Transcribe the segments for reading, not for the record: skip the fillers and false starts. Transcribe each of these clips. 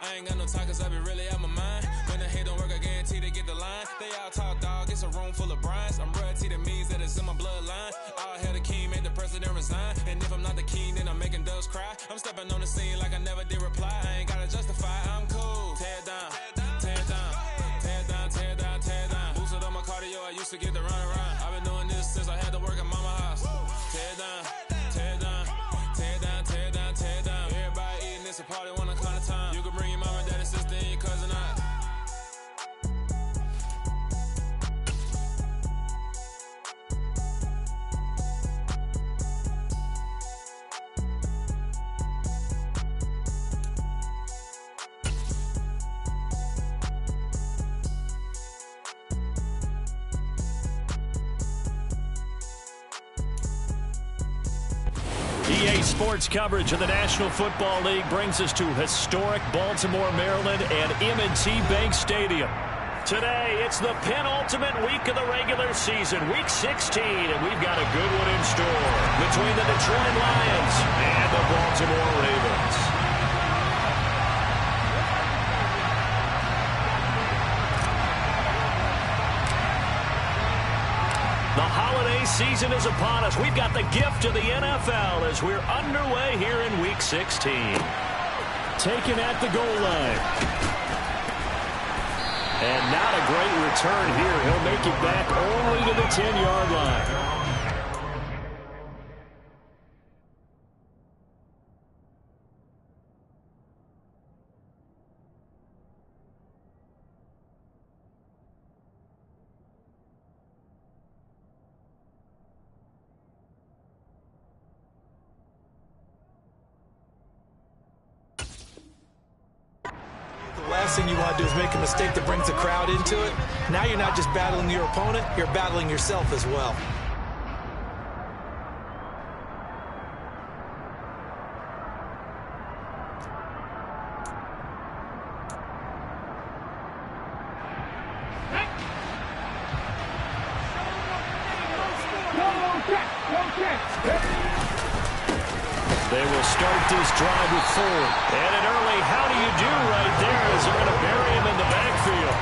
I ain't got no time cause I be really out my mind. When the hate don't work, I guarantee they get the line. They all talk dog, it's a room full of Bryans. I'm royalty, that means that it's in my bloodline. All hail the king, made the president resign. And if I'm not the king, then I'm making doves cry. I'm stepping on the scene like I never did reply. I ain't gotta justify, I'm cool. Tear down, tear down, tear down, tear down, tear down. Boosted on my cardio, I used to get the run around. I've been doing this since I had to work at mama house. Tear down, tear down, tear down, tear down, tear down. Everybody eating, it's a party when I come to time. You can bring your mama, daddy, sister, and your cousin out. EA Sports coverage of the National Football League brings us to historic Baltimore, Maryland and M&T Bank Stadium. Today, it's the penultimate week of the regular season, Week 16, and we've got a good one in store between the Detroit Lions and the Baltimore Ravens. The holiday season is upon us. We've got the gift of the NFL as we're underway here in Week 16. Taken at the goal line. And not a great return here. He'll make it back only to the 10-yard line. Last thing you want to do is make a mistake that brings the crowd into it. Now you're not just battling your opponent, you're battling yourself as well. They will start this drive with Ford. And an early how do you do right there as they're going to bury him in the backfield.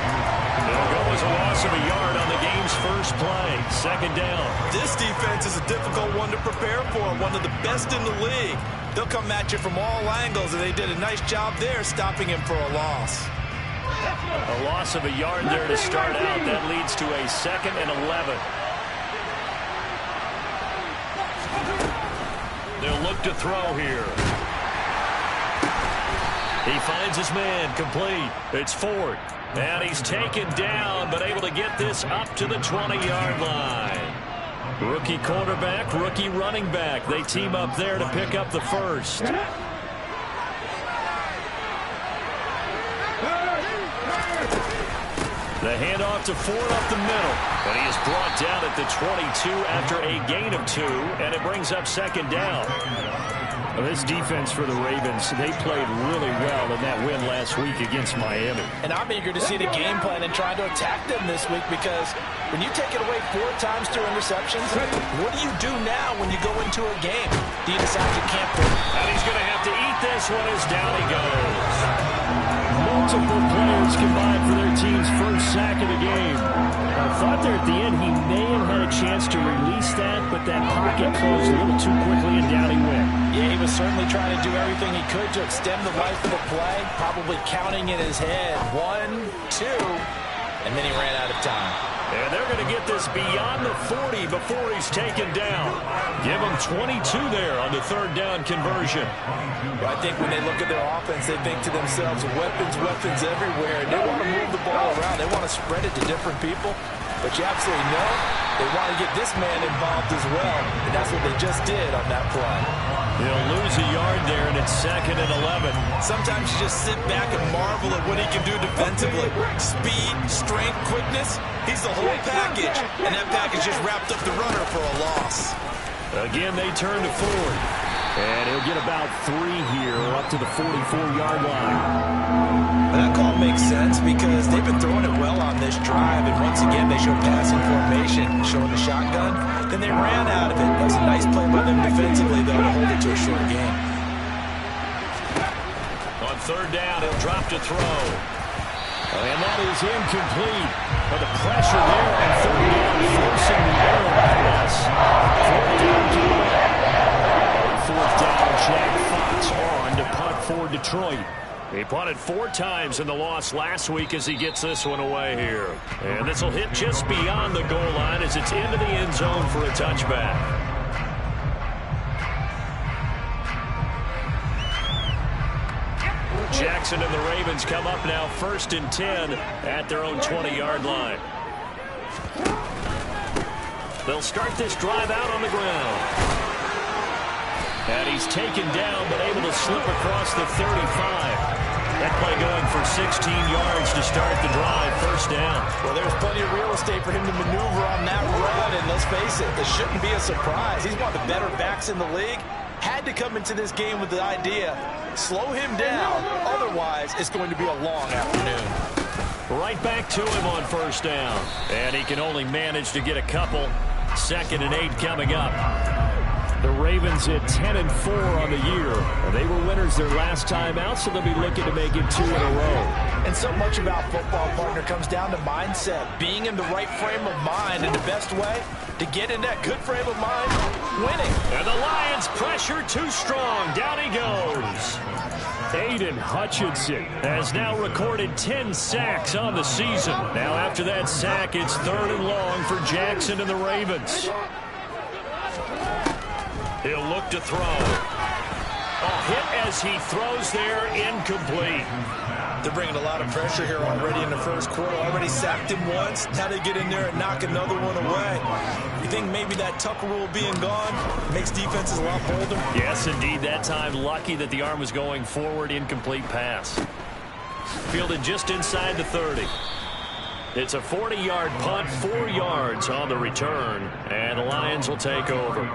It'll go as a loss of a yard on the game's first play. Second down. This defense is a difficult one to prepare for, one of the best in the league. They'll come at you from all angles, and they did a nice job there stopping him for a loss. A loss of a yard there to start out. That leads to a 2nd and 11. They'll look to throw here. He finds his man, complete. It's Ford. And he's taken down, but able to get this up to the 20-yard line. Rookie quarterback, rookie running back. They team up there to pick up the first. The handoff to Ford up the middle. And he is brought down at the 22 after a gain of 2, and it brings up second down. Well, this defense for the Ravens, they played really well in that win last week against Miami. And I'm eager to see the game plan and trying to attack them this week, because when you take it away 4 times through interceptions, what do you do now when you go into a game? Do you decide you can't throw? And he's going to have to eat this one as down he goes. Multiple players combined for their team's first sack of the game. I thought there at the end he may have had a chance to release that, but that pocket closed a little too quickly and down he went. Yeah, he was certainly trying to do everything he could to extend the life of the play, probably counting in his head 1, 2, and then he ran out of time. And they're going to get this beyond the 40 before he's taken down. Give him 22 there on the 3rd down conversion. Well, I think when they look at their offense, they think to themselves, weapons, weapons everywhere. And they want to move the ball around. They want to spread it to different people. But you absolutely know they want to get this man involved as well. And that's what they just did on that play. He'll lose a yard there, and it's 2nd and 11. Sometimes you just sit back and marvel at what he can do defensively. Speed, strength, quickness. He's the whole package. And that package just wrapped up the runner for a loss. Again, they turn to Ford. And he'll get about 3 here, up to the 44-yard line. And that call makes sense because they've been throwing it well on this drive. And once again, they show passing formation, showing the shotgun. Then they ran out of it. That was a nice play by them defensively, though, to hold it to a short game. On third down. He'll drop to throw. And that is incomplete. But the pressure there on third down, forcing the error pass. Fourth down, Jack Fox on to punt for Detroit. He punted 4 times in the loss last week as he gets this one away here. And this will hit just beyond the goal line as it's into the end zone for a touchback. Jackson and the Ravens come up now 1st and 10 at their own 20-yard line. They'll start this drive out on the ground. And he's taken down but able to slip across the 35. That play going for 16 yards to start the drive, 1st down. Well, there's plenty of real estate for him to maneuver on that run, and let's face it, this shouldn't be a surprise. He's one of the better backs in the league. Had to come into this game with the idea, slow him down, otherwise it's going to be a long afternoon. Right back to him on 1st down. And he can only manage to get a couple. 2nd and 8 coming up. The Ravens at 10-4 on the year. They were winners their last time out, so they'll be looking to make it 2 in a row. And so much about football, partner, comes down to mindset. Being in the right frame of mind, and the best way to get in that good frame of mind, winning. And the Lions pressure too strong. Down he goes. Aiden Hutchinson has now recorded 10 sacks on the season. Now after that sack, it's 3rd and long for Jackson and the Ravens. He'll look to throw. A hit as he throws there, incomplete. They're bringing a lot of pressure here already in the 1st quarter. Already sacked him once. Now they get in there and knock another one away. You think maybe that Tucker rule being gone makes defenses a lot bolder? Yes, indeed. That time, lucky that the arm was going forward. Incomplete pass. Fielded just inside the 30. It's a 40-yard punt, 4 yards on the return, and the Lions will take over.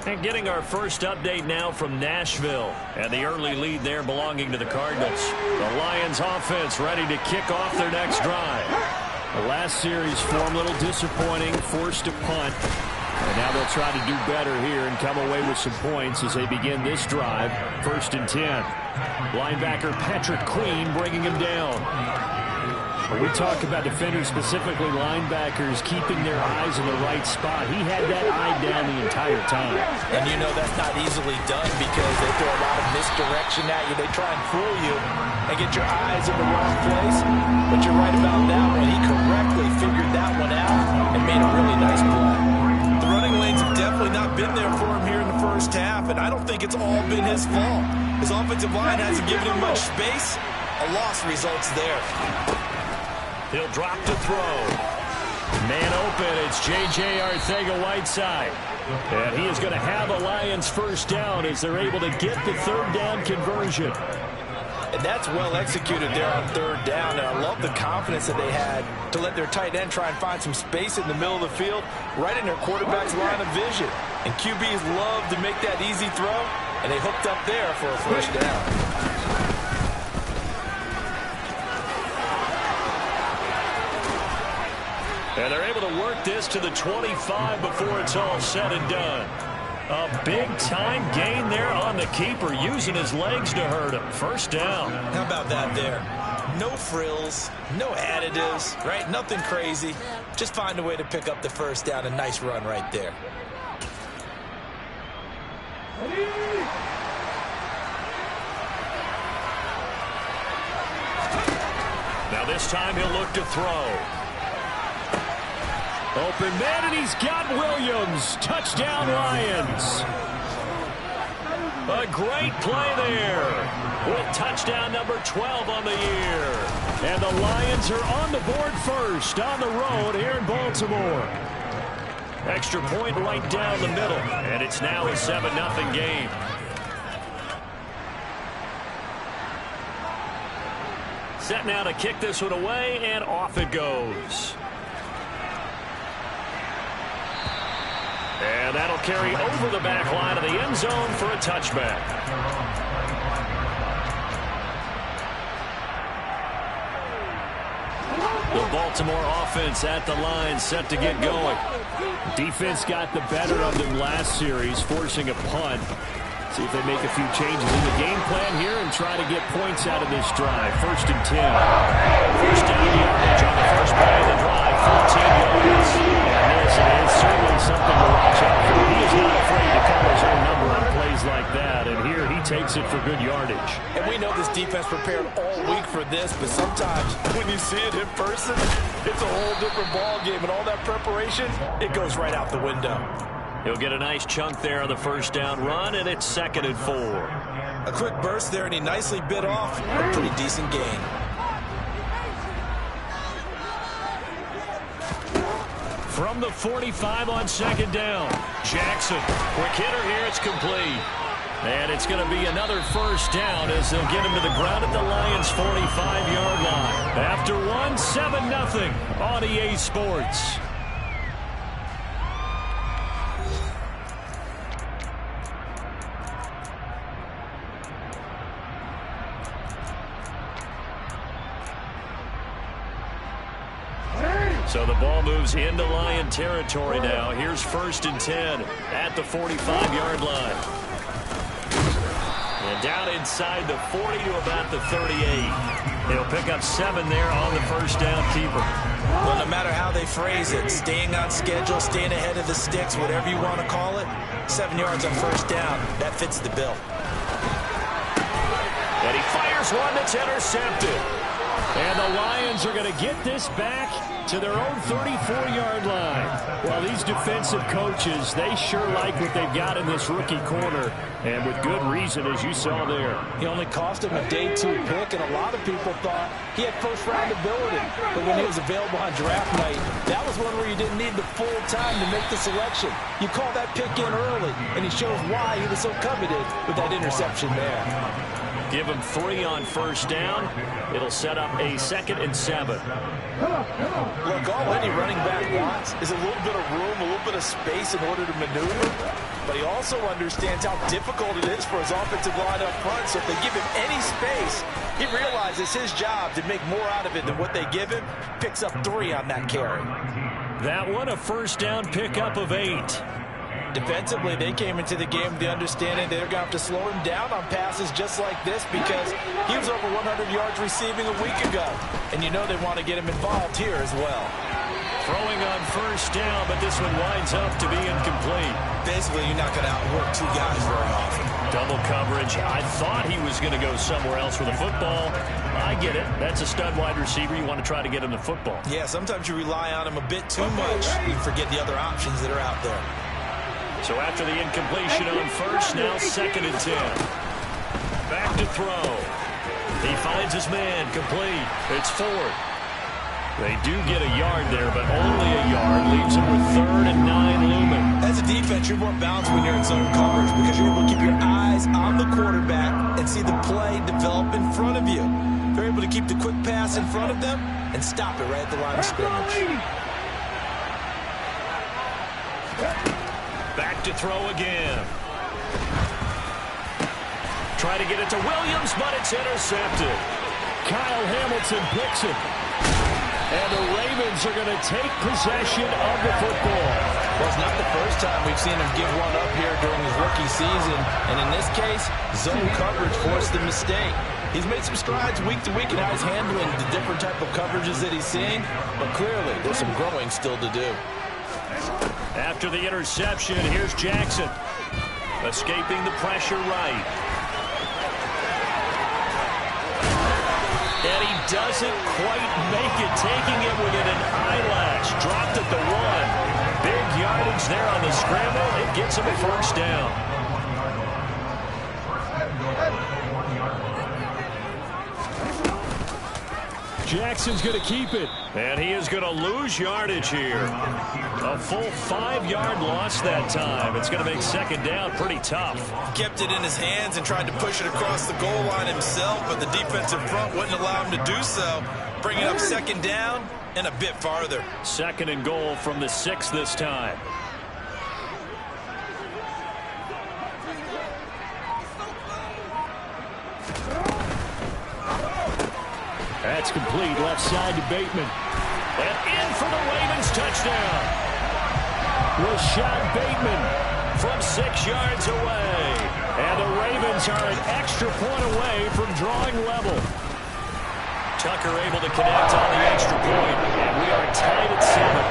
And getting our first update now from Nashville, and the early lead there belonging to the Cardinals. The Lions offense ready to kick off their next drive. The last series form a little disappointing, forced to punt. And now they'll try to do better here and come away with some points as they begin this drive. 1st and 10. Linebacker Patrick Queen bringing him down. When we talk about defenders, specifically linebackers, keeping their eyes in the right spot, he had that eye down the entire time. And you know that's not easily done because they throw a lot of misdirection at you. They try and fool you and get your eyes in the wrong place. But you're right about that one. He correctly figured that one out and made a really nice play. The running lanes have definitely not been there for him here in the 1st half, and I don't think it's all been his fault. His offensive line hasn't given him much space. A loss results there. He'll drop to throw. Man open, it's J.J. Arcega-Whiteside. And he is going to have a Lions 1st down as they're able to get the 3rd down conversion. And that's well executed there on 3rd down. And I love the confidence that they had to let their tight end try and find some space in the middle of the field, right in their quarterback's line of vision. And QBs love to make that easy throw, and they hooked up there for a 1st down. And they're able to work this to the 25 before it's all said and done. A big-time gain there on the keeper, using his legs to hurt him. 1st down. How about that there? No frills, no additives, right? Nothing crazy. Just find a way to pick up the 1st down. A nice run right there. Now this time he'll look to throw. Open man, and he's got Williams. Touchdown, Lions. A great play there with touchdown number 12 on the year. And the Lions are on the board first on the road here in Baltimore. Extra point right down the middle, and it's now a 7-0 game. Set now to kick this one away, and off it goes. And that'll carry over the back line of the end zone for a touchback. The Baltimore offense at the line, set to get going. Defense got the better of them last series, forcing a punt. See if they make a few changes in the game plan here and try to get points out of this drive. 1st and 10. First down yardage on the first play of the drive. 14 yards. And this is certainly something to watch out for. He is not afraid to call his own number on plays like that. And here he takes it for good yardage. And we know this defense prepared all week for this, but sometimes when you see it in person, it's a whole different ball game. And all that preparation, it goes right out the window. He'll get a nice chunk there on the first down run, and it's 2nd and 4. A quick burst there, and he nicely bit off a pretty decent gain. From the 45 on 2nd down, Jackson. Quick hitter here, it's complete. And it's going to be another first down as they'll get him to the ground at the Lions' 45-yard line. After one, 7-0 on EA Sports. So the ball moves into Lion territory now. Here's 1st and 10 at the 45-yard line. And down inside the 40 to about the 38. He'll pick up 7 there on the first down keeper. Well, no matter how they phrase it, staying on schedule, staying ahead of the sticks, whatever you want to call it, 7 yards on first down, that fits the bill. And he fires one that's intercepted. And the Lions are going to get this back to their own 34-yard line. Well, these defensive coaches, they sure like what they've got in this rookie corner, and with good reason, as you saw there. He only cost him a day 2 pick, and a lot of people thought he had first-round ability. But when he was available on draft night, that was one where you didn't need the full time to make the selection. You call that pick in early, and he shows why he was so coveted with that interception there. Give him 3 on first down. It'll set up a 2nd and 7. Look, all any running back wants is a little bit of room, a little bit of space in order to maneuver. But he also understands how difficult it is for his offensive line up front. So if they give him any space, he realizes his job to make more out of it than what they give him. Picks up 3 on that carry. That one, a first down pickup of 8. Defensively, they came into the game with the understanding they're going to have to slow him down on passes just like this because he was over 100 yards receiving a week ago. And you know they want to get him involved here as well. Throwing on first down, but this one winds up to be incomplete. Basically, you're not going to outwork 2 guys very often. Double coverage. I thought he was going to go somewhere else with the football. I get it. That's a stud wide receiver. You want to try to get him the football. Yeah, sometimes you rely on him a bit too much. You forget the other options that are out there. So after the incompletion on first, now 2nd and 10. Back to throw. He finds his man, complete. It's 4th. They do get a yard there, but only a yard. Leaves him with 3rd and 9 looming. As a defense, you're more balanced when you're in zone coverage because you're able to keep your eyes on the quarterback and see the play develop in front of you. They're able to keep the quick pass in front of them and stop it right at the line of scrimmage. Back to throw again. Try to get it to Williams, but it's intercepted. Kyle Hamilton picks it. And the Ravens are going to take possession of the football. Well, it's not the first time we've seen him give one up here during his rookie season. And in this case, zone coverage forced the mistake. He's made some strides week to week in how he's handling the different type of coverages that he's seeing. But clearly, there's some growing still to do. After the interception, here's Jackson. Escaping the pressure right. And he doesn't quite make it, taking it within an eyelash. Dropped at the 1. Big yardage there on the scramble. It gets him a first down. Jackson's going to keep it. And he is going to lose yardage here. A full 5-yard loss that time. It's going to make 2nd down pretty tough. Kept it in his hands and tried to push it across the goal line himself, but the defensive front wouldn't allow him to do so. Bringing up 2nd down and a bit farther. 2nd and goal from the 6 this time. That's complete, left side to Bateman. And in for the Ravens touchdown. Rashad Bateman from 6 yards away. And the Ravens are an extra point away from drawing level. Tucker able to connect on the extra point, and we are tied at 7.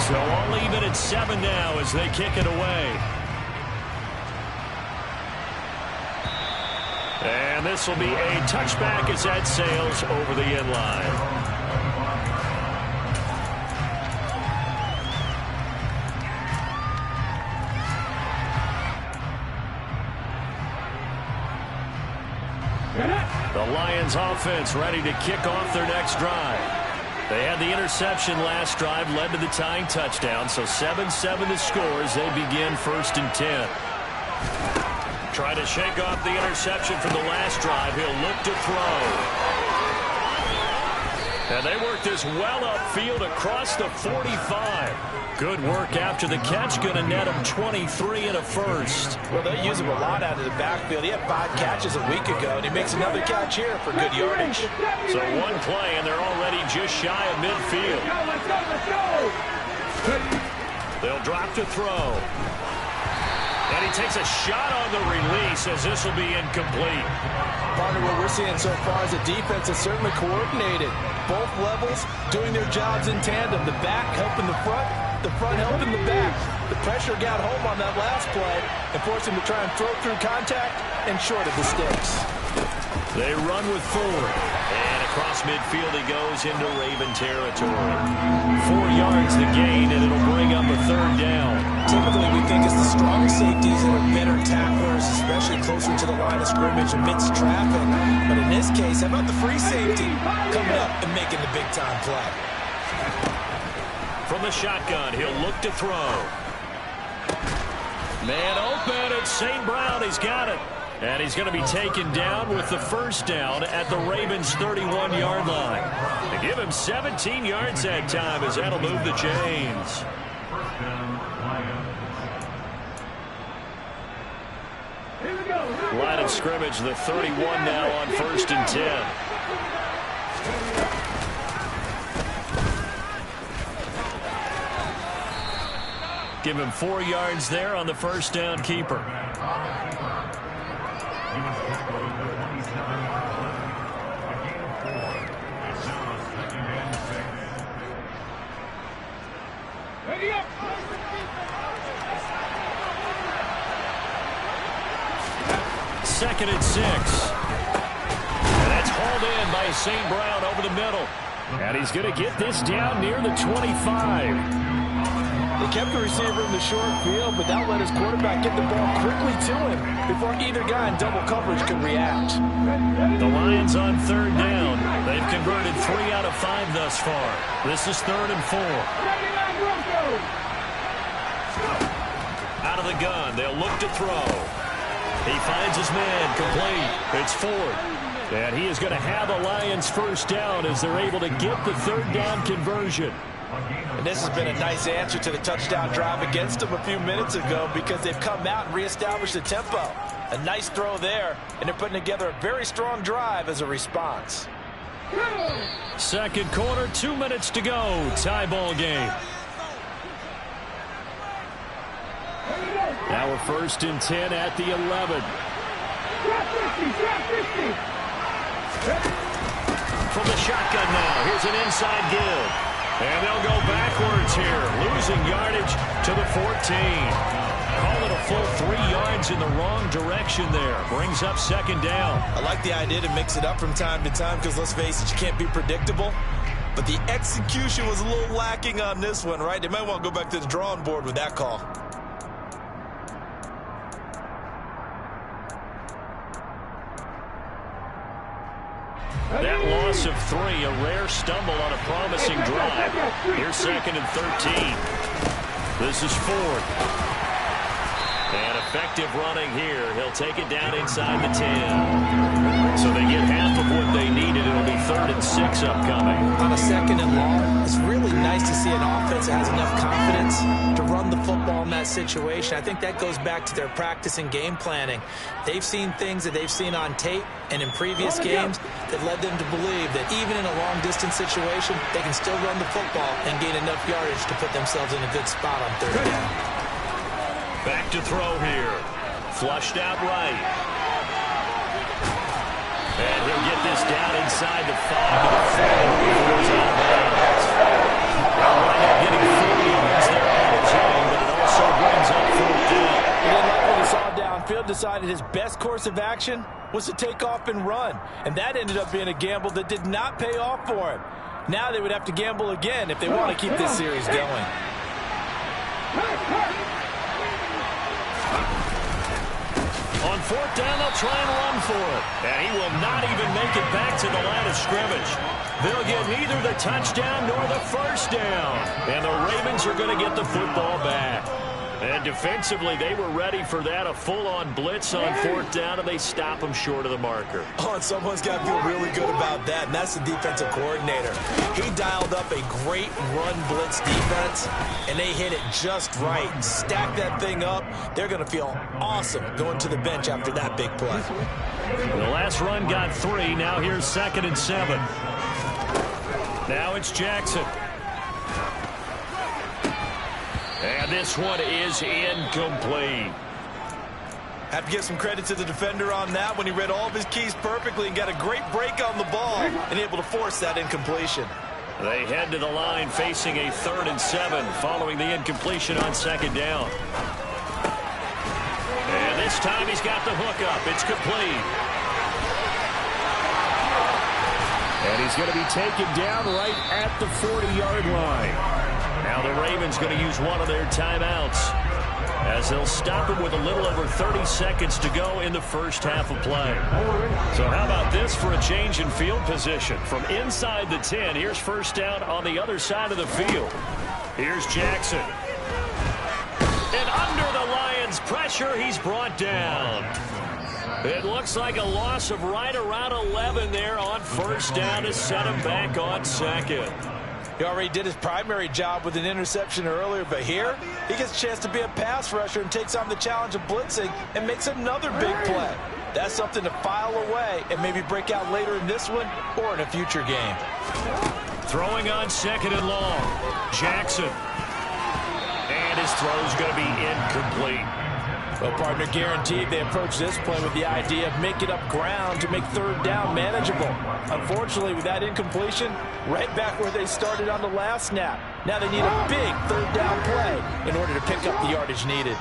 So all even at 7 now as they kick it away. And this will be a touchback as that sails over the end line. The Lions offense ready to kick off their next drive. They had the interception last drive, led to the tying touchdown, so 7-7 the score as they begin 1st and 10. Trying to shake off the interception from the last drive. He'll look to throw. And they work this well upfield across the 45. Good work after the catch. Going to net him 23 and a first. Well, they use him a lot out of the backfield. He had 5 catches a week ago, and he makes another catch here for good yardage. So one play, and they're already just shy of midfield. They'll drop to throw. And he takes a shot on the release as this will be incomplete. Partner, what we're seeing so far is the defense is certainly coordinated. Both levels doing their jobs in tandem. The back helping the front helping the back. The pressure got home on that last play and forced him to try and throw through contact and short of the sticks. They run with Ford. And across midfield he goes into Raven territory. 4 yards the gain, and it'll bring up a 3rd down. Typically, we think it's the strong safeties that are better tacklers, especially closer to the line of scrimmage amidst traffic. But in this case, how about the free safety coming up and making the big-time play? From the shotgun, he'll look to throw. Man open, it's St. Brown. He's got it. And he's going to be taken down with the 1st down at the Ravens' 31-yard line. They give him 17 yards that time as that'll move the chains. Line of scrimmage, the 31 now on 1st and 10. Give him 4 yards there on the 1st down keeper. Second and 6. And that's hauled in by St. Brown over the middle. And he's going to get this down near the 25. They kept the receiver in the short field, but that let his quarterback get the ball quickly to him before either guy in double coverage could react. The Lions on 3rd down. They've converted 3 out of 5 thus far. This is 3rd and 4. Out of the gun, they'll look to throw. He finds his man complete. It's Ford. And he is going to have a Lions 1st down as they're able to get the 3rd down conversion. And this has been a nice answer to the touchdown drive against them a few minutes ago because they've come out and reestablished the tempo. A nice throw there, and they're putting together a very strong drive as a response. Second quarter, 2 minutes to go. Tie ball game. Now we're 1st and 10 at the 11. From the shotgun now, here's an inside give. And they'll go backwards here, losing yardage to the 14. Call it a full 3 yards in the wrong direction there. Brings up 2nd down. I like the idea to mix it up from time to time because, let's face it, you can't be predictable. But the execution was a little lacking on this one, right? They might want to go back to the drawing board with that call. That loss of 3, a rare stumble on a promising drive. Here's 2nd and 13. This is Ford. And effective running here. He'll take it down inside the 10. So they get half of what they needed. It'll be 3rd and 6 upcoming. On a 2nd and long, it's really nice to see an offense that has enough confidence to run the football in that situation. I think that goes back to their practice and game planning. They've seen things that they've seen on tape and in previous games that led them to believe that even in a long-distance situation, they can still run the football and gain enough yardage to put themselves in a good spot on 3rd down. Back to throw here. Flushed out right. And he'll get this down inside the 5 to the 4 before he's out of bounds. They'll wind up getting 4 yards there on its own, but it also brings up 4th down. He didn't like what he saw downfield, decided his best course of action was to take off and run. And that ended up being a gamble that did not pay off for him. Now they would have to gamble again if they want to keep this series going. On 4th down, they'll try and run for it. And he will not even make it back to the line of scrimmage. They'll get neither the touchdown nor the 1st down. And the Ravens are going to get the football back. And defensively, they were ready for that, a full-on blitz on 4th down, and they stop them short of the marker. Oh, and someone's got to feel really good about that, and that's the defensive coordinator. He dialed up a great run blitz defense, and they hit it just right. Stack that thing up. They're going to feel awesome going to the bench after that big play. The last run got 3. Now here's 2nd and 7. Now it's Jackson. And this one is incomplete. Have to give some credit to the defender on that when he read all of his keys perfectly and got a great break on the ball and able to force that incompletion. They head to the line facing a 3rd and 7 following the incompletion on 2nd down. And this time he's got the hook up. It's complete. And he's going to be taken down right at the 40-yard line. Now the Ravens going to use one of their timeouts as they'll stop him with a little over 30 seconds to go in the first half of play. So how about this for a change in field position? From inside the 10, here's 1st down on the other side of the field. Here's Jackson. And under the Lions' pressure, he's brought down. It looks like a loss of right around 11 there on 1st down to set him back on 2nd. He already did his primary job with an interception earlier, but here he gets a chance to be a pass rusher and takes on the challenge of blitzing and makes another big play. That's something to file away and maybe break out later in this one or in a future game. Throwing on 2nd and long. Jackson. And his throw's going to be incomplete. Well, partner, guaranteed they approach this play with the idea of making up ground to make 3rd down manageable. Unfortunately, with that incompletion, right back where they started on the last snap. Now they need a big 3rd down play in order to pick up the yardage needed.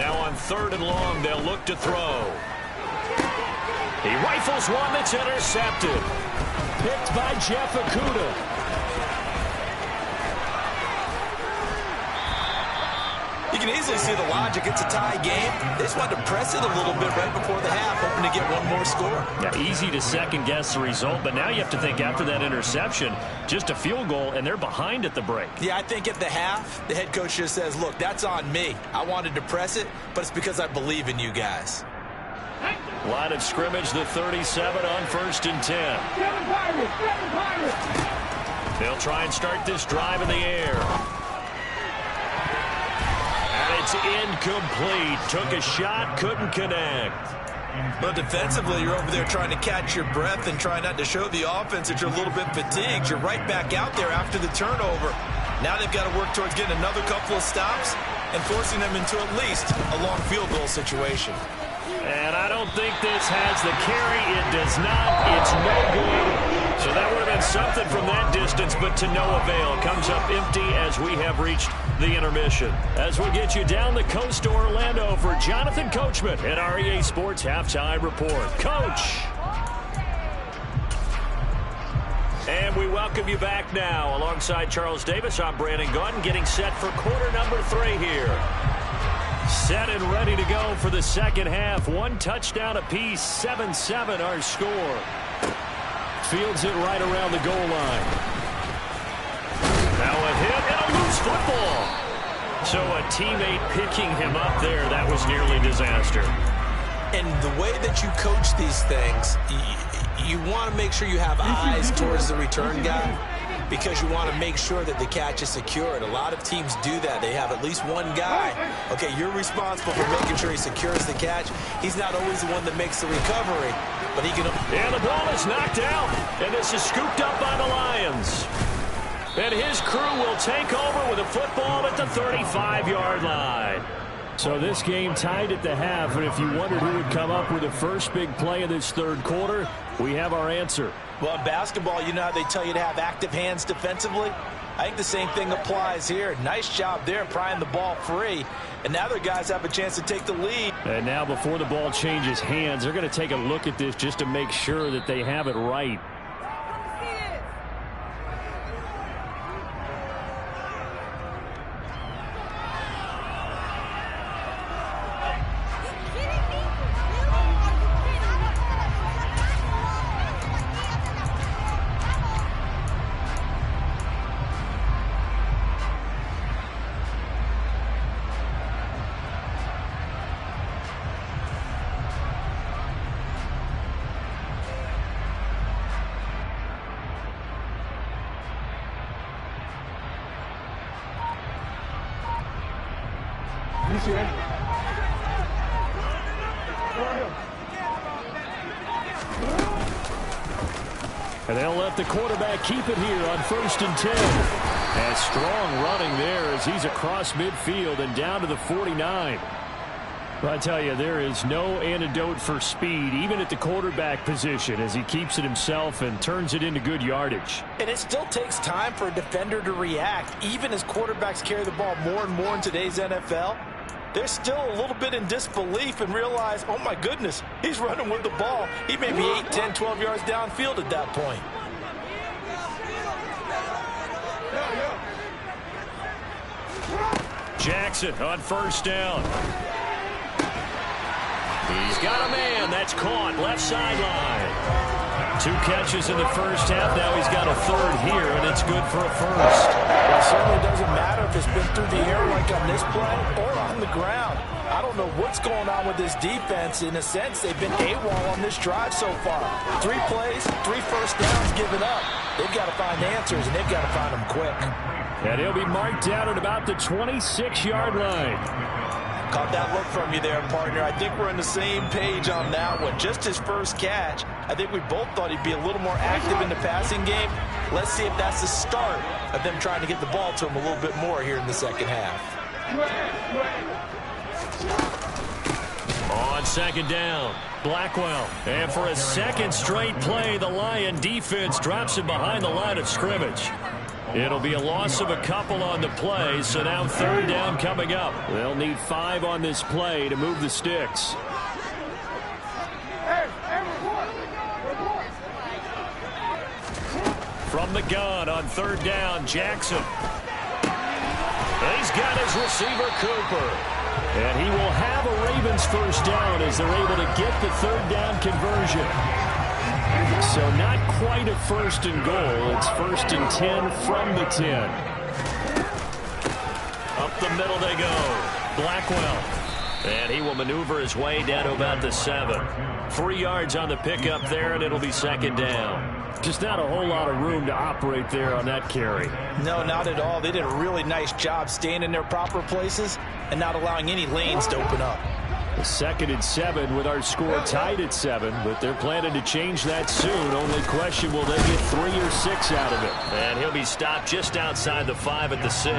Now on 3rd and long, they'll look to throw. He rifles one that's intercepted. Picked by Jeff Okudah. You can easily see the logic. It's a tie game. They just wanted to press it a little bit right before the half, hoping to get one more score. Yeah, easy to second-guess the result, but now you have to think after that interception, just a field goal, and they're behind at the break. Yeah, I think at the half, the head coach just says, look, that's on me. I wanted to press it, but it's because I believe in you guys. Line of scrimmage, the 37 on 1st and 10. They'll try and start this drive in the air. It's incomplete. Took a shot, couldn't connect. But defensively, you're over there trying to catch your breath and try not to show the offense that you're a little bit fatigued. You're right back out there after the turnover. Now they've got to work towards getting another couple of stops and forcing them into at least a long field goal situation. And I don't think this has the carry. It does not. It's no good. So that would have been something from that distance, but to no avail. Comes up empty as we have reached the intermission. As we get you down the coast to Orlando for Jonathan Coachman at our EA Sports Halftime Report. Coach! And we welcome you back now. Alongside Charles Davis, I'm Brandon Gaudin, getting set for quarter number 3 here. Set and ready to go for the second half. One touchdown apiece, 7-7 our score. Fields it right around the goal line. Now a hit and a loose football. So a teammate picking him up there, that was nearly disaster. And the way that you coach these things, you want to make sure you have eyes towards the return guy because you want to make sure that the catch is secured. A lot of teams do that. They have at least one guy. Okay, you're responsible for making sure he secures the catch. He's not always the one that makes the recovery, but he can... And the ball is knocked out, and this is scooped up by the Lions. And his crew will take over with a football at the 35-yard line. So this game tied at the half, and if you wondered who would come up with the first big play of this third quarter, we have our answer. Well, in basketball, you know how they tell you to have active hands defensively? I think the same thing applies here. Nice job there prying the ball free, and now their guys have a chance to take the lead. And now before the ball changes hands, they're going to take a look at this just to make sure that they have it right. And they'll let the quarterback keep it here on 1st and 10. And strong running there as he's across midfield and down to the 49. But I tell you, there is no antidote for speed, even at the quarterback position, as he keeps it himself and turns it into good yardage. And it still takes time for a defender to react, even as quarterbacks carry the ball more and more in today's NFL. They're still a little bit in disbelief and realize, oh my goodness, he's running with the ball. He may be 8, 10, 12 yards downfield at that point. Jackson on 1st down. He's got a man. That's caught. Left sideline. 2 catches in the first half. Now he's got a 3rd here, and it's good for a 1st. Well, it certainly doesn't matter if it's been through the air like on this play or on the ground. I don't know what's going on with this defense. In a sense, they've been AWOL on this drive so far. 3 plays, 3 first downs given up. They've got to find answers, and they've got to find them quick. And he'll be marked down at about the 26-yard line. Caught that look from you there, partner. I think we're on the same page on that one. Just his first catch. I think we both thought he'd be a little more active in the passing game. Let's see if that's the start of them trying to get the ball to him a little bit more here in the second half. On 2nd down, Blackwell. And for a 2nd straight play, the Lion defense drops him behind the line of scrimmage. It'll be a loss of a couple on the play, so now 3rd down coming up. They'll need 5 on this play to move the sticks. From the gun on 3rd down, Jackson. He's got his receiver, Cooper. And he will have a Ravens 1st down as they're able to get the 3rd down conversion. So not quite a 1st and goal. It's 1st and 10 from the 10. Up the middle they go. Blackwell. And he will maneuver his way down to about the 7. 3 yards on the pickup there, and it'll be 2nd down. Just not a whole lot of room to operate there on that carry. No, not at all. They did a really nice job staying in their proper places and not allowing any lanes to open up. 2nd and 7 with our score tied at 7, but they're planning to change that soon. Only question, will they get 3 or 6 out of it? And he'll be stopped just outside the 5 at the 6.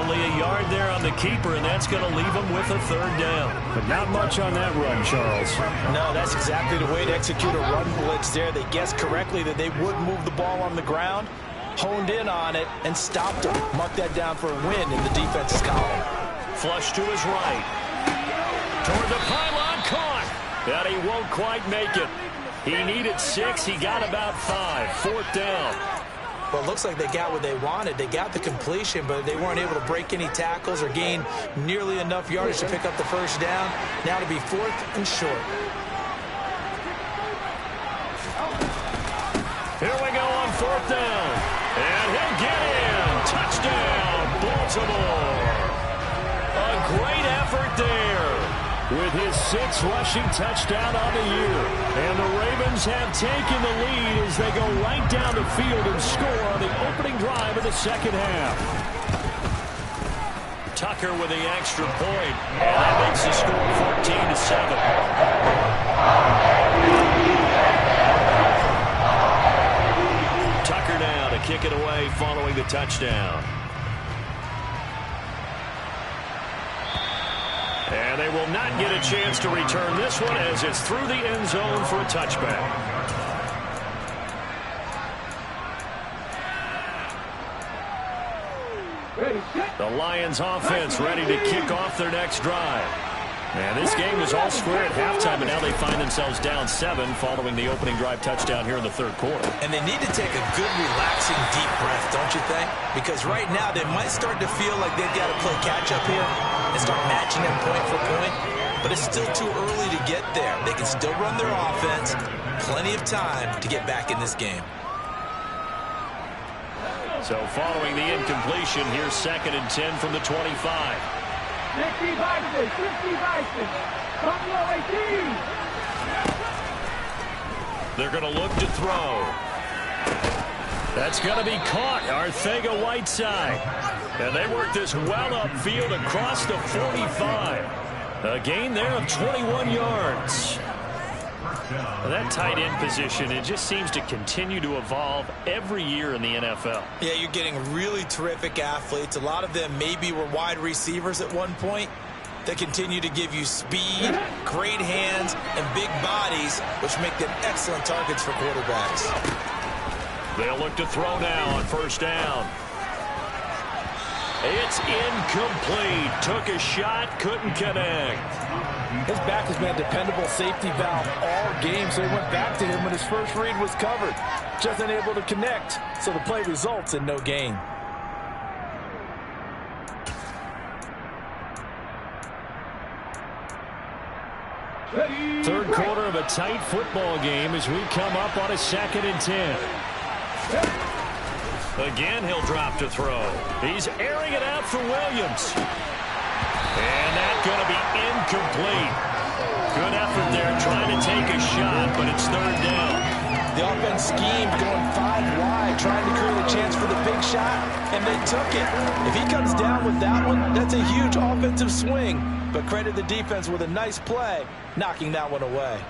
Only a yard there on the keeper, and that's going to leave him with a 3rd down. But not much on that run, Charles. No, that's exactly the way to execute a run blitz there. They guessed correctly that they would move the ball on the ground, honed in on it, and stopped him. Mark that down for a win in the defense's column. Flush to his right. Toward the pylon, caught. But he won't quite make it. He needed 6. He got about 5. 4th down. Well, it looks like they got what they wanted. They got the completion, but they weren't able to break any tackles or gain nearly enough yardage to pick up the 1st down. Now to be 4th and short. Here we go on 4th down. And he'll get in. Touchdown, Baltimore. effort there with his 6th rushing touchdown on the year. And the Ravens have taken the lead as they go right down the field and score on the opening drive of the second half. Tucker with the extra point, and that makes the score 14-7. Tucker now to kick it away following the touchdown. And they will not get a chance to return this one as it's through the end zone for a touchback. The Lions offense ready to kick off their next drive. And this game was all square at halftime, and now they find themselves down 7 following the opening drive touchdown here in the third quarter. And they need to take a good, relaxing, deep breath, don't you think? Because right now they might start to feel like they've got to play catch-up here and start matching them point for point. But it's still too early to get there. They can still run their offense. Plenty of time to get back in this game. So following the incompletion, here's 2nd and 10 from the 25. 50 Bison. They're going to look to throw. That's going to be caught. Arcega-Whiteside. And they work this well upfield across the 45. A gain there of 21 yards. That tight end position, it just seems to continue to evolve every year in the NFL. Yeah, you're getting really terrific athletes. A lot of them maybe were wide receivers at one point. They continue to give you speed, great hands, and big bodies, which make them excellent targets for quarterbacks. They'll look to throw now on 1st down. It's incomplete. Took a shot, couldn't connect. His back has been a dependable safety valve all game, so he went back to him when his first read was covered. Just unable to connect, so the play results in no gain. Third quarter of a tight football game as we come up on a 2nd and 10. Again, he'll drop to throw. He's airing it out for Williams. And that's going to be incomplete. Good effort there trying to take a shot, but it's 3rd down. The offense schemed going 5 wide, trying to create a chance for the big shot, and they took it. If he comes down with that one, that's a huge offensive swing. But credit the defense with a nice play, knocking that one away.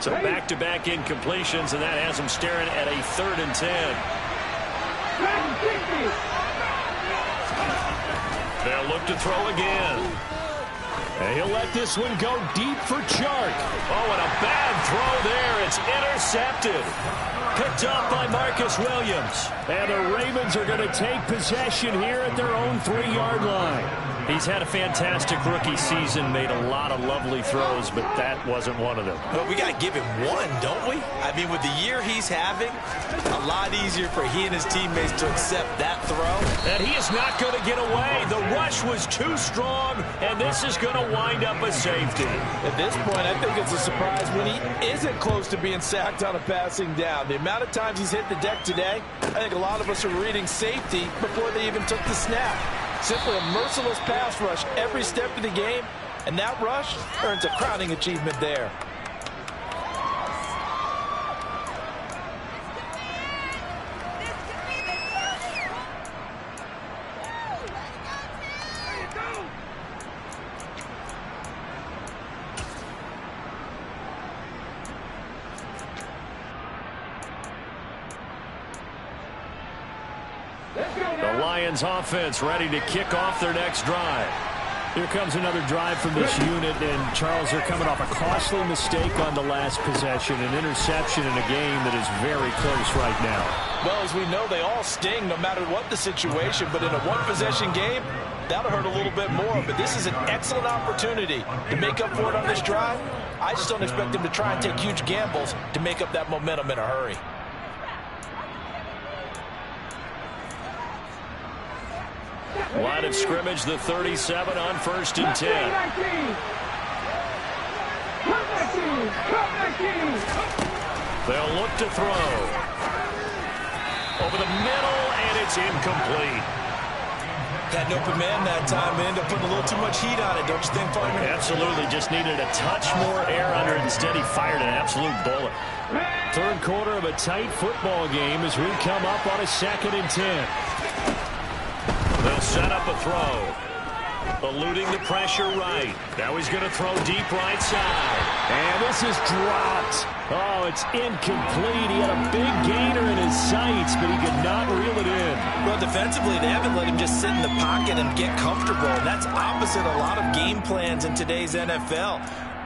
So back-to-back incompletions, and that has him staring at a 3rd and 10. They'll look to throw again. And he'll let this one go deep for Chark. Oh, and a bad throw there. It's intercepted. Picked up by Marcus Williams. And the Ravens are going to take possession here at their own 3-yard line. He's had a fantastic rookie season, made a lot of lovely throws, but that wasn't one of them. Well, we got to give him one, don't we? I mean, with the year he's having, a lot easier for he and his teammates to accept that throw. And he is not going to get away. The rush was too strong, and this is going to wind up a safety. At this point, I think it's a surprise when he isn't close to being sacked on a passing down. The amount of times he's hit the deck today, I think a lot of us are reading safety before they even took the snap. Simply a merciless pass rush every step of the game, and that rush earns a crowning achievement there. The Lions offense ready to kick off their next drive. Here comes another drive from this unit, and Charles, they're coming off a costly mistake on the last possession, an interception in a game that is very close right now. Well, as we know, they all sting no matter what the situation, but in a one-possession game, that'll hurt a little bit more. But this is an excellent opportunity to make up for it on this drive. I just don't expect them to try and take huge gambles to make up that momentum in a hurry. Line of scrimmage, the 37 on 1st and 10. They'll look to throw. Over the middle, and it's incomplete. Had an open man that time. They ended up putting a little too much heat on it, don't you think, partner? Absolutely. Just needed a touch more air under it. Instead, he fired an absolute bullet. Third quarter of a tight football game as we come up on a 2nd and 10. They'll set up a throw. Eluding the pressure right. Now he's going to throw deep right side. And this is dropped. Oh, it's incomplete. He had a big gainer in his sights, but he could not reel it in. Well, defensively, they haven't let him just sit in the pocket and get comfortable. And that's opposite a lot of game plans in today's NFL.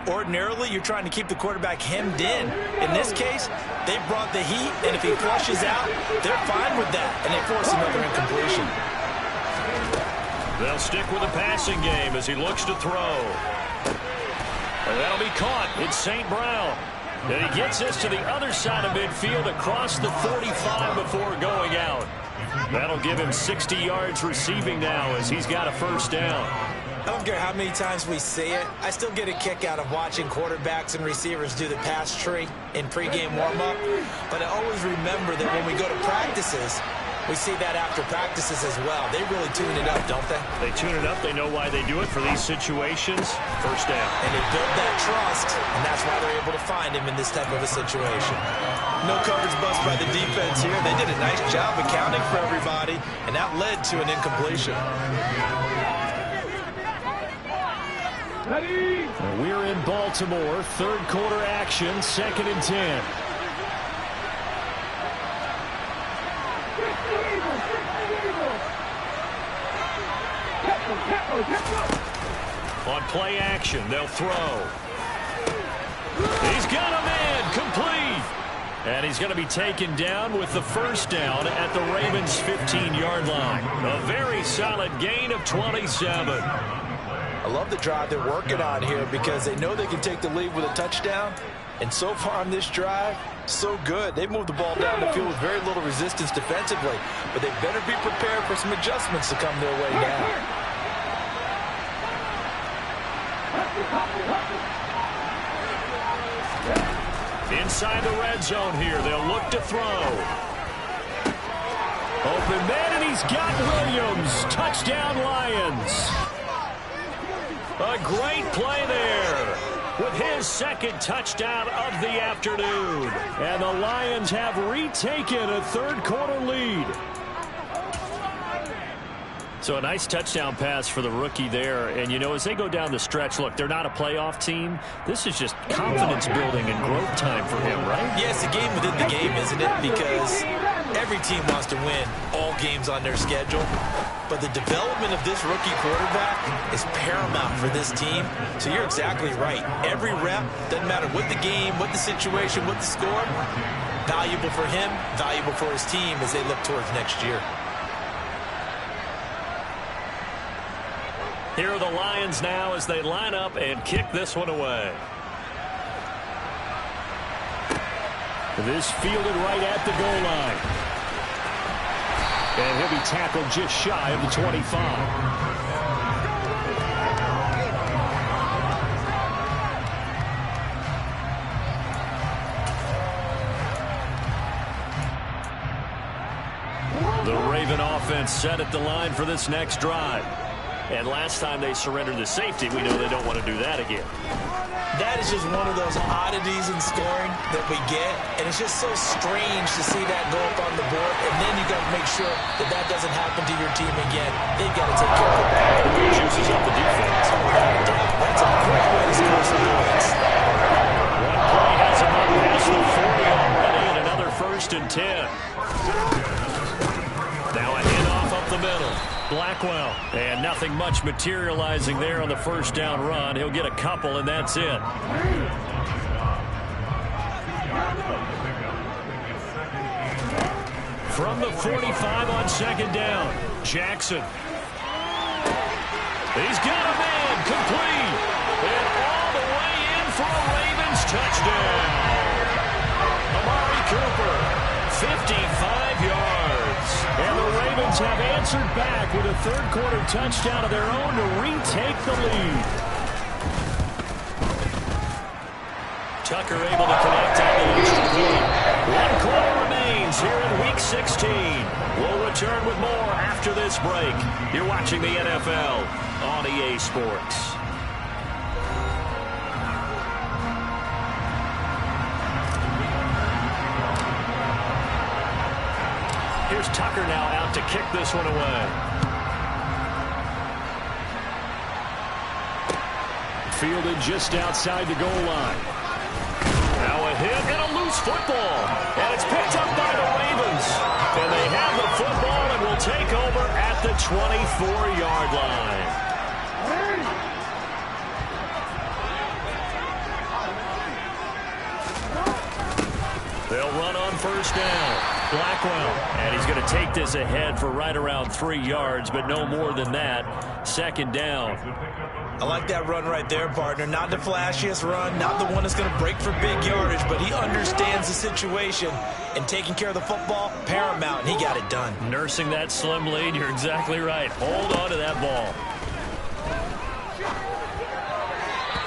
Ordinarily, you're trying to keep the quarterback hemmed in. In this case, they brought the heat, and if he flushes out, they're fine with that, and they force another incompletion. They'll stick with the passing game as he looks to throw. And that'll be caught. It's St. Brown. And he gets this to the other side of midfield across the 45 before going out. That'll give him 60 yards receiving now as he's got a first down. I don't care how many times we see it. I still get a kick out of watching quarterbacks and receivers do the pass tree in pregame warm-up. But I always remember that when we go to practices, we see that after practices as well. They really tune it up, don't they? They tune it up. They know why they do it for these situations. First down. And they build that trust, and that's why they're able to find him in this type of a situation. No coverage bust by the defense here. They did a nice job accounting for everybody, and that led to an incompletion. We're in Baltimore. Third quarter action, 2nd and 10. On play action, they'll throw. He's got a man, complete. And he's going to be taken down with the first down at the Ravens' 15-yard line. A very solid gain of 27. I love the drive they're working on here because they know they can take the lead with a touchdown. And so far on this drive, so good. They've moved the ball down the field with very little resistance defensively. But they better be prepared for some adjustments to come their way now. Inside the red zone here, they'll look to throw. Open man, and he's got Williams. Touchdown, Lions. A great play there with his second touchdown of the afternoon. And the Lions have retaken a third quarter lead. So a nice touchdown pass for the rookie there. And, you know, as they go down the stretch, look, they're not a playoff team. This is just confidence building and growth time for him, right? Yeah, it's a game within the game, isn't it? Because every team wants to win all games on their schedule. But the development of this rookie quarterback is paramount for this team. So you're exactly right. Every rep, doesn't matter what the game, what the situation, what the score, valuable for him, valuable for his team as they look towards next year. Here are the Lions now as they line up and kick this one away. This fielded right at the goal line. And he'll be tackled just shy of the 25. The Raven offense set at the line for this next drive. And last time they surrendered the safety, we know they don't want to do that again. That is just one of those oddities in scoring that we get. And it's just so strange to see that go up on the board. And then you got to make sure that that doesn't happen to your team again. They've got to take care of it. It juices up the defense. That's a great way to score some points. One play has him up past the 40 already, and another 1st and 10. Now a handoff up the middle. Blackwell, and nothing much materializing there on the first down run. He'll get a couple, and that's it. From the 45 on 2nd down, Jackson. He's got a man, complete, and all the way in for a Ravens touchdown. Amari Cooper, 55 yards. And the Ravens have answered back with a third quarter touchdown of their own to retake the lead. Tucker able to connect on the extra point. 1 quarter remains here in Week 16. We'll return with more after this break. You're watching the NFL on EA Sports. Here's Tucker now out to kick this one away. Fielded just outside the goal line. Now a hit and a loose football. And it's picked up by the Ravens. And they have the football and will take over at the 24-yard line. They'll run on first down. Blackwell, and he's going to take this ahead for right around 3 yards, but no more than that. 2nd down. I like that run right there, partner. Not the flashiest run, not the one that's going to break for big yardage, but he understands the situation, and taking care of the football, paramount, and he got it done. Nursing that slim lead, you're exactly right. Hold on to that ball.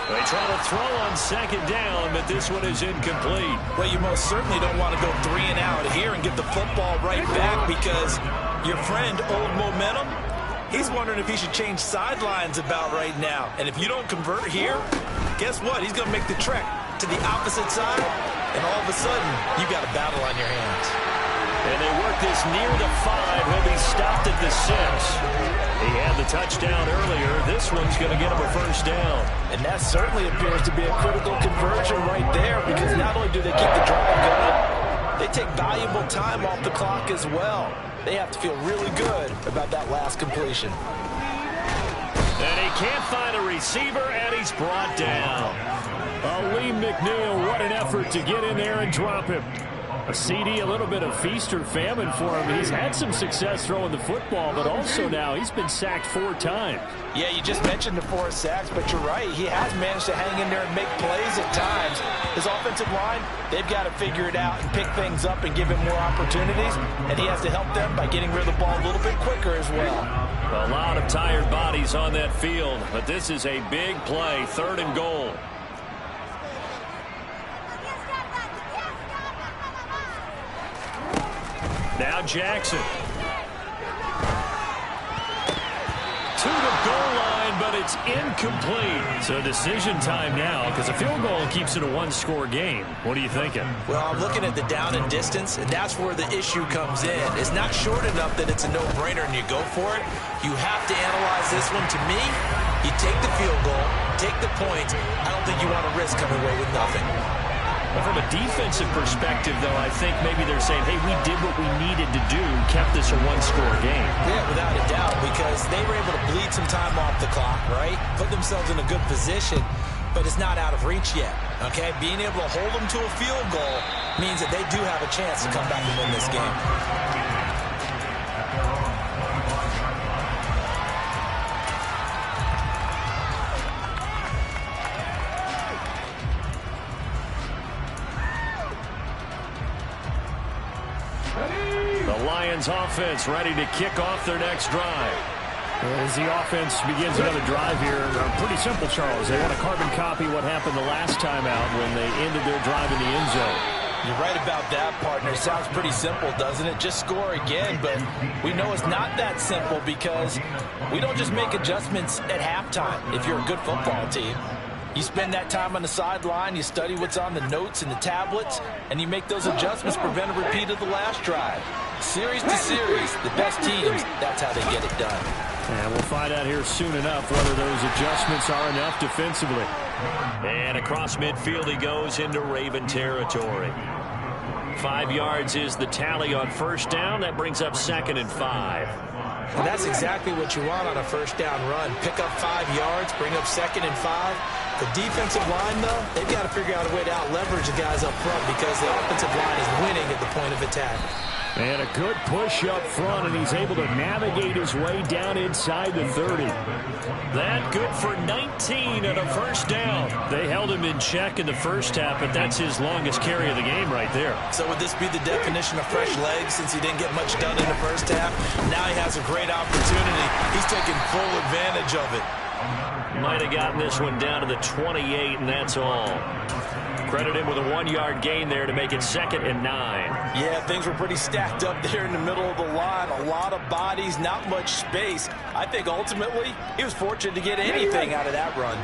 They try to throw on 2nd down, but this one is incomplete. Well, you most certainly don't want to go 3 and out here and get the football right back, because your friend, Old Momentum, he's wondering if he should change sidelines about right now. And if you don't convert here, guess what? He's going to make the trek to the opposite side, and all of a sudden, you got a battle on your hands. And they work this near the 5. He'll be stopped at the 6. He had the touchdown earlier. This one's going to get him a first down. And that certainly appears to be a critical conversion right there, because not only do they keep the drive going, they take valuable time off the clock as well. They have to feel really good about that last completion. And he can't find a receiver, and he's brought down. Lee McNeil, what an effort to get in there and drop him. A CD, a little bit of feast or famine for him. He's had some success throwing the football, but also now he's been sacked 4 times. Yeah, you just mentioned the 4 sacks, but you're right. He has managed to hang in there and make plays at times. His offensive line, they've got to figure it out and pick things up and give him more opportunities, and he has to help them by getting rid of the ball a little bit quicker as well. A lot of tired bodies on that field, but this is a big play, 3rd and goal. Now Jackson. To the goal line, but it's incomplete. So decision time now, because a field goal keeps it a 1-score game. What are you thinking? Well, I'm looking at the down and distance, and that's where the issue comes in. It's not short enough that it's a no-brainer and you go for it. You have to analyze this one. To me, you take the field goal, take the points. I don't think you want to risk coming away with nothing. Well, from a defensive perspective, though, I think maybe they're saying, hey, we did what we needed to do, kept this a 1-score game. Yeah, without a doubt, because they were able to bleed some time off the clock, right? Put themselves in a good position, but it's not out of reach yet, okay? Being able to hold them to a field goal means that they do have a chance to come back and win this game. Offense ready to kick off their next drive. As the offense begins another drive here, pretty simple, Charles. They want to carbon copy what happened the last time out when they ended their drive in the end zone. You're right about that, partner. Sounds pretty simple, doesn't it? Just score again, but we know it's not that simple, because we don't just make adjustments at halftime if you're a good football team. You spend that time on the sideline, you study what's on the notes and the tablets, and you make those adjustments, prevent a repeat of the last drive. Series to series, the best teams, that's how they get it done. And we'll find out here soon enough whether those adjustments are enough defensively. And across midfield he goes into Raven territory. 5 yards is the tally on first down. That brings up 2nd and 5. And that's exactly what you want on a first down run. Pick up 5 yards, bring up 2nd and 5. The defensive line, though, they've got to figure out a way to out-leverage the guys up front, because the offensive line is winning at the point of attack. And a good push up front, and he's able to navigate his way down inside the 30. That good for 19 and a first down. They held him in check in the first half, but that's his longest carry of the game right there. So would this be the definition of fresh legs, since he didn't get much done in the first half? Now he has a great opportunity. He's taking full advantage of it. Might have gotten this one down to the 28, and that's all. Credit him with a 1-yard gain there to make it 2nd and 9. Yeah, things were pretty stacked up there in the middle of the line. A lot of bodies, not much space. I think ultimately he was fortunate to get anything out of that run.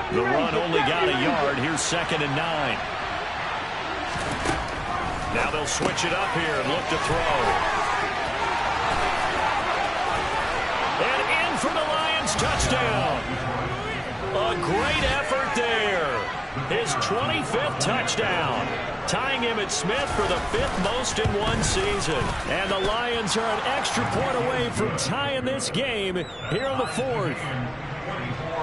The run only got a yard. Here's 2nd and 9. Now they'll switch it up here and look to throw. And in for the Lions, touchdown. A great effort there. His 25th touchdown, tying Emmitt Smith for the 5th most in one season. And the Lions are an extra point away from tying this game here in the 4th.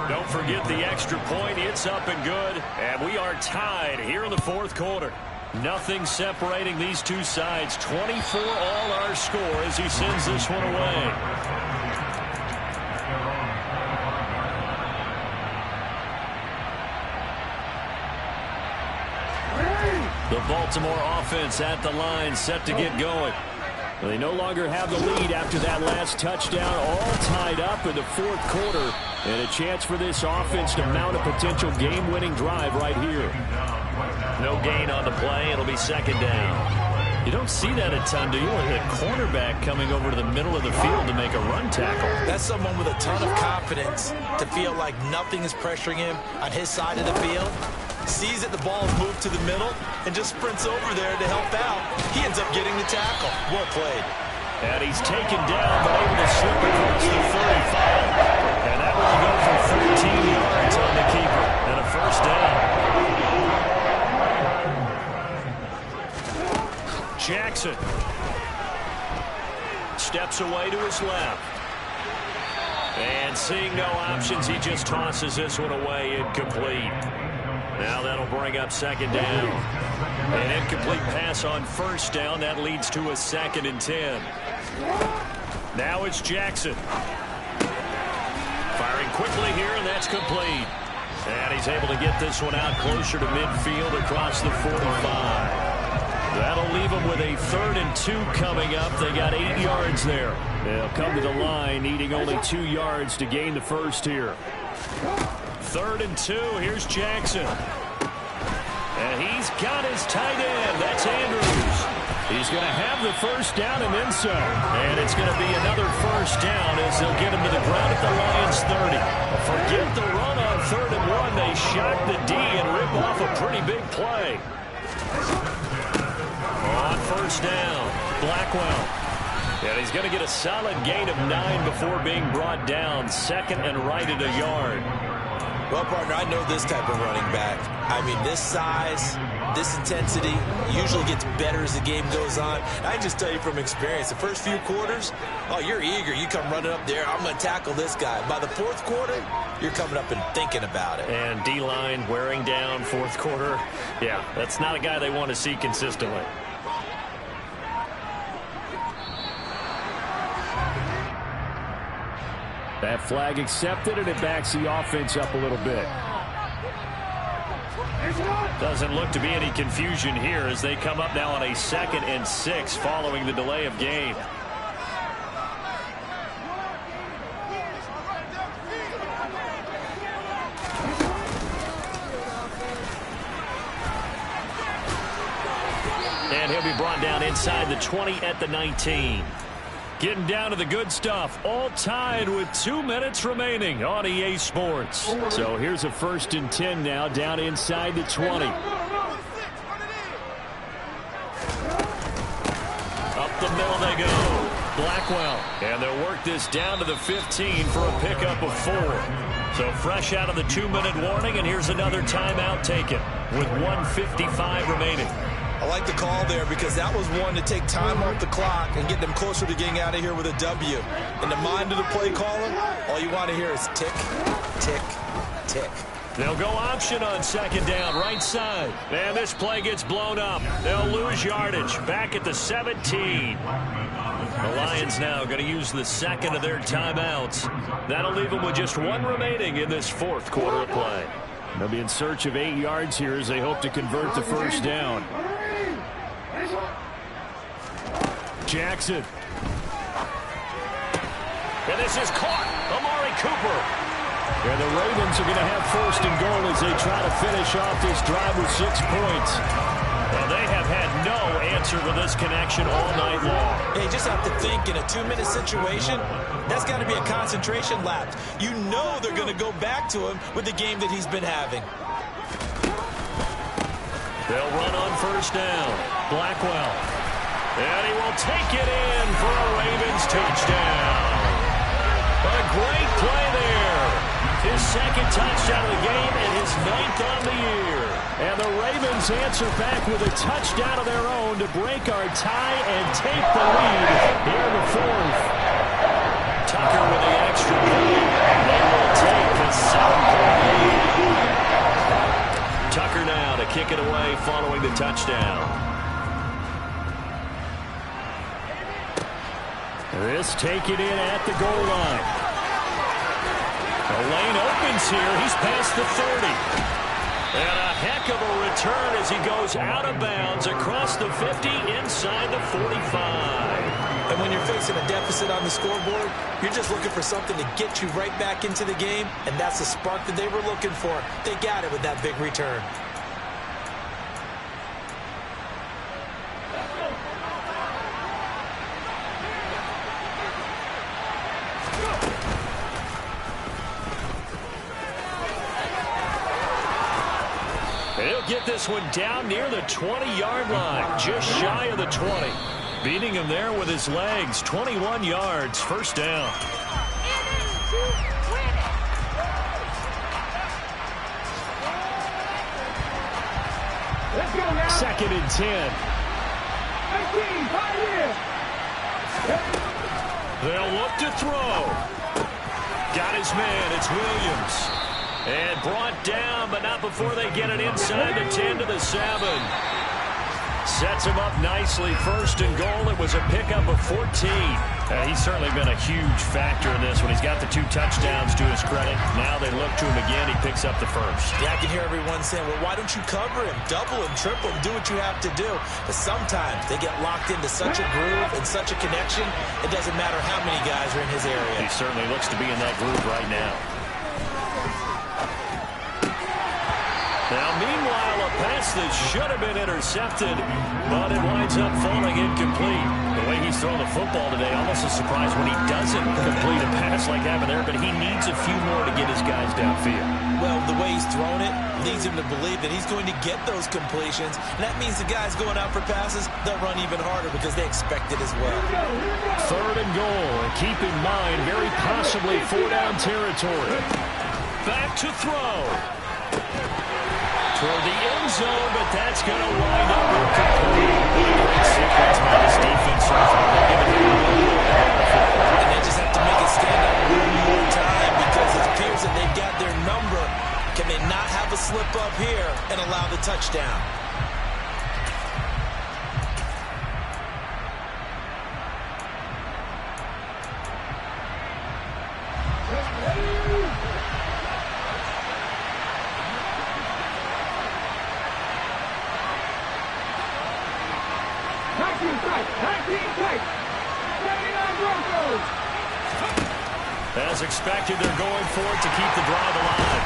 Don't forget the extra point. It's up and good. And we are tied here in the 4th quarter. Nothing separating these two sides. 24 all our score as he sends this one away. The Baltimore offense at the line, set to get going. They no longer have the lead after that last touchdown, all tied up in the 4th quarter. And a chance for this offense to mount a potential game-winning drive right here. No gain on the play. It'll be 2nd down. You don't see that a ton, do you? A cornerback coming over to the middle of the field to make a run tackle. That's someone with a ton of confidence to feel like nothing is pressuring him on his side of the field. Sees that the ball is moved to the middle and just sprints over there to help out. He ends up getting the tackle. Well played. And he's taken down, but able to slip across the 35. And that will go for 13 yards on the keeper and a 1st down. Jackson steps away to his left. And seeing no options, he just tosses this one away, incomplete. Now that'll bring up 2nd down. An incomplete pass on 1st down. That leads to a 2nd and 10. Now it's Jackson. Firing quickly here, and that's complete. And he's able to get this one out closer to midfield across the 45. That'll leave them with a 3rd and 2 coming up. They got 8 yards there. They'll come to the line needing only 2 yards to gain the 1st here. 3rd and 2. Here's Jackson. And he's got his tight end. That's Andrews. He's going to have the 1st down and then some. And it's going to be another 1st down as they'll get him to the ground at the Lions 30. Forget the run on 3rd and 1. They shock the D and rip off a pretty big play. On 1st down, Blackwell. And he's going to get a solid gain of 9 before being brought down. 2nd and right at a yard. Well, partner, I know this type of running back. I mean, this size, this intensity usually gets better as the game goes on. I can just tell you from experience, the first few quarters, oh, you're eager. You come running up there, I'm going to tackle this guy. By the 4th quarter, you're coming up and thinking about it. And D-line wearing down 4th quarter. Yeah, that's not a guy they want to see consistently. That flag accepted, and it backs the offense up a little bit. Doesn't look to be any confusion here as they come up now on a 2nd and 6 following the delay of game. And he'll be brought down inside the 20 at the 19. Getting down to the good stuff, all tied with 2 minutes remaining on EA Sports. So here's a 1st and 10 now, down inside the 20. Up the middle they go. Blackwell. And they'll work this down to the 15 for a pickup of 4. So fresh out of the 2-minute warning, and here's another timeout taken with 1:55 remaining. I like the call there because that was one to take time off the clock and get them closer to getting out of here with a W. In the mind of the play caller, all you want to hear is tick, tick, tick. They'll go option on 2nd down, right side. And this play gets blown up. They'll lose yardage. Back at the 17. The Lions now going to use the 2nd of their timeouts. That'll leave them with just 1 remaining in this 4th quarter of play. They'll be in search of 8 yards here as they hope to convert the 1st down. Jackson. And this is caught. Amari Cooper. And the Ravens are going to have first and goal as they try to finish off this drive with 6 points. Well, they have had no answer to this connection all night long. Hey, you just have to think in a 2-minute situation, that's got to be a concentration lapse. You know they're going to go back to him with the game that he's been having. They'll run on first down. Blackwell. And he will take it in for a Ravens touchdown. A great play there. His second touchdown of the game and his 9th on the year. And the Ravens answer back with a touchdown of their own to break our tie and take the lead here in the 4th. Tucker with the extra point. They will take a 7-point lead. Tucker now to kick it away following the touchdown. This taken in at the goal line. The lane opens here. He's past the 30. And a heck of a return as he goes out of bounds across the 50 inside the 45. And when you're facing a deficit on the scoreboard, you're just looking for something to get you right back into the game, and that's the spark that they were looking for. They got it with that big return. He'll get this one down near the 20-yard line, just shy of the 20. Beating him there with his legs, 21 yards, first down. Let's go now. 2nd and 10. 19, 5 years. They'll look to throw. Got his man, it's Williams. And brought down, but not before they get it inside the 10 to the 7. Sets him up nicely. First and goal. It was a pickup of 14. He's certainly been a huge factor in this one. He's got the 2 touchdowns to his credit. Now they look to him again. He picks up the first. Yeah, I can hear everyone saying, well, why don't you cover him? Double him, triple him, do what you have to do. But sometimes they get locked into such a groove and such a connection, it doesn't matter how many guys are in his area. He certainly looks to be in that groove right now. Now, meanwhile, a pass that should have been intercepted, but it winds up falling incomplete. The way he's thrown the football today, almost a surprise when he doesn't complete a pass like that there, but he needs a few more to get his guys downfield. Well, the way he's thrown it leads him to believe that he's going to get those completions, and that means the guys going out for passes, they'll run even harder because they expect it as well. 3rd and goal, and keep in mind, very possibly 4-down territory. Back to throw. Toward the end zone, but that's going to wind up incomplete. Great sequence by this defense so far. And they just have to make it stand up one more time because it appears that they've got their number. Can they not have a slip up here and allow the touchdown? As expected, they're going for it to keep the drive alive.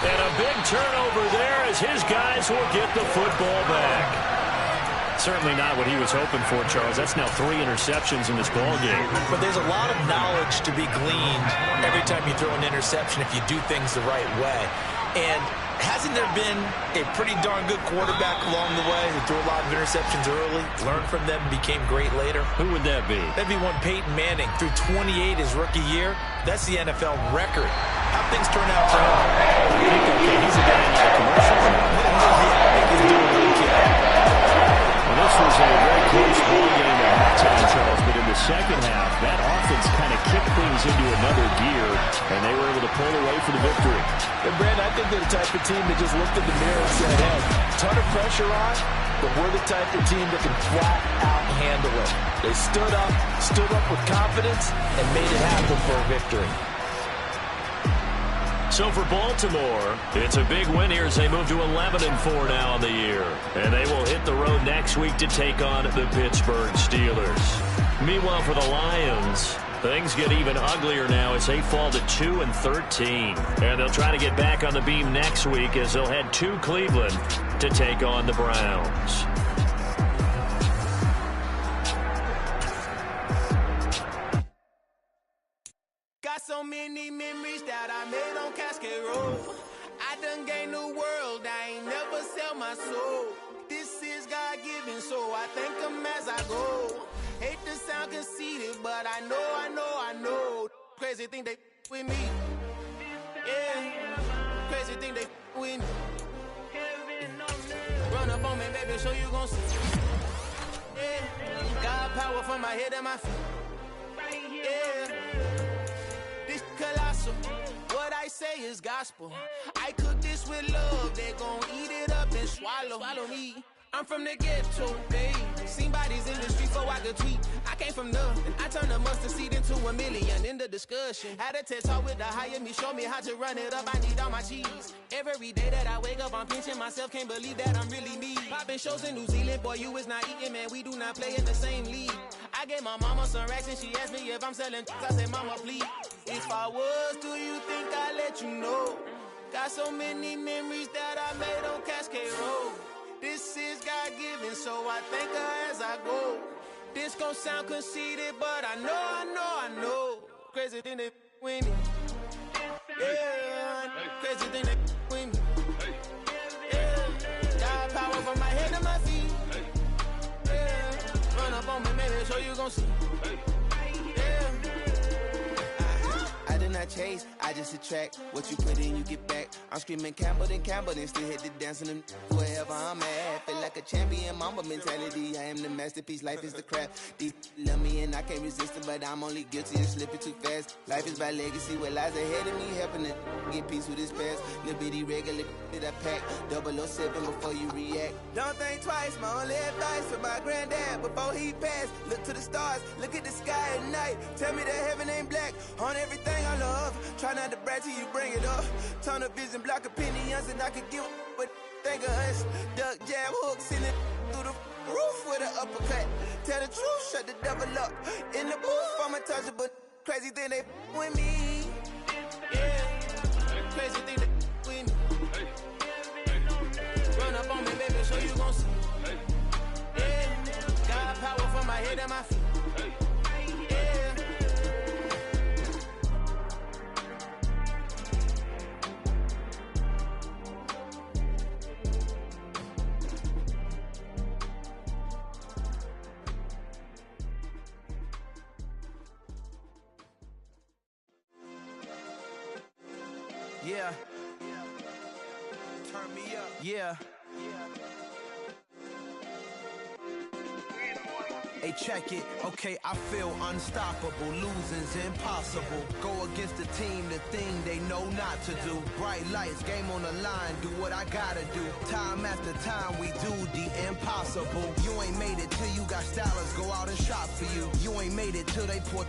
And a big turnover there as his guys will get the football back. Certainly not what he was hoping for, Charles. That's now 3 interceptions in this ball game. But there's a lot of knowledge to be gleaned every time you throw an interception if you do things the right way. And hasn't there been a pretty darn good quarterback along the way who threw a lot of interceptions early, learned from them, and became great later? Who would that be? That'd be one Peyton Manning. Threw 28 his rookie year. That's the NFL record. How'd things turn out for him? I think, okay, he's a guy in the commercials. Well, this was a very close ball game at halftime, Charles, but in the second half, that offense kind of kicked things into another gear, and they were able to pull away for the victory. And, Brandon, I think they're the type of team that just looked in the mirror and said, hey, ton of pressure on, but we're the type of team that can flat out handle it. They stood up with confidence, and made it happen for a victory. So for Baltimore, it's a big win here as they move to 11-4 now on the year. And they will hit the road next week to take on the Pittsburgh Steelers. Meanwhile, for the Lions, Things get even uglier now as they fall to 2-13. And they'll try to get back on the beam next week as they'll head to Cleveland to take on the Browns. Got so many memories that I made on Cascade Road. I done gained the world, I ain't never sell my soul. This is God-given, so I thank him as I go. Hate to sound conceited, but I know. Crazy thing they with me. Yeah, crazy thing they with me. Run up on me, baby, so you gon' see. Yeah, God power from my head and my feet. Yeah, this colossal. What I say is gospel. I cook this with love. They gon' eat it up and swallow me. I'm from the ghetto, babe. Seen bodies in the street before I could tweet. I came from nothing. I turned a mustard seed into a million in the discussion. Had a TED talk with the higher me, show me how to run it up. I need all my cheese. Every day that I wake up, I'm pinching myself. Can't believe that I'm really me. Popping shows in New Zealand, boy, you is not eating, man. We do not play in the same league. I gave my mama some racks and she asked me if I'm selling. I said, mama, please. If I was, do you think I'd let you know? Got so many memories that I made on Cascade Road. This is God-given, so I thank her as I go. This gon' sound conceited, but I know. Crazy thing they with me. Yeah, crazy thing they with me. Yeah, got power from my head to my feet. Yeah, run up on me, maybe, so you gon' see. Yeah. I did not chase, I just attract. What you put in, you get back. I'm screaming Campbell, then still hit the dance and them wherever I'm at. Feel like a champion, mamba mentality. I am the masterpiece, life is the crap. These love me and I can't resist it, but I'm only guilty of slipping too fast. Life is by legacy, what lies ahead of me, helping to get peace with this past. Little bitty regular that I pack, 007 before you react. Don't think twice, my only advice for my granddad before he passed. Look to the stars, look at the sky at night. Tell me that heaven ain't black on everything I love. Try not to brag till you bring it up. Tunnel vision, block opinions, and I could give what think of us. Duck jab hooks in it through the roof with an uppercut. Tell the truth, shut the devil up. In the booth, I'm untouchable. Crazy thing they with me. Yeah, crazy thing they with me. Run up on me, baby, so you gon' see. Yeah, got power from my head and my feet. Yeah. Turn me up. Yeah. Hey, check it. Okay, I feel unstoppable. Losing's impossible. Go against the team, the thing they know not to do. Bright lights, game on the line, do what I gotta do. Time after time, we do the impossible. You ain't made it till you got stylers go out and shop for you. You ain't made it till they put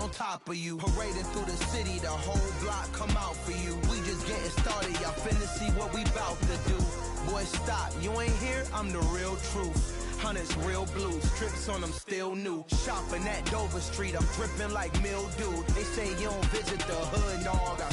on top of you. Parading through the city, the whole block come out for you. We just getting started, y'all finna see what we bout to do. Boy, stop, you ain't here, I'm the real truth. Hunters real blue, strips on them still new. Shopping at Dover Street, I'm dripping like mildew. They say you don't visit the hood, dog, I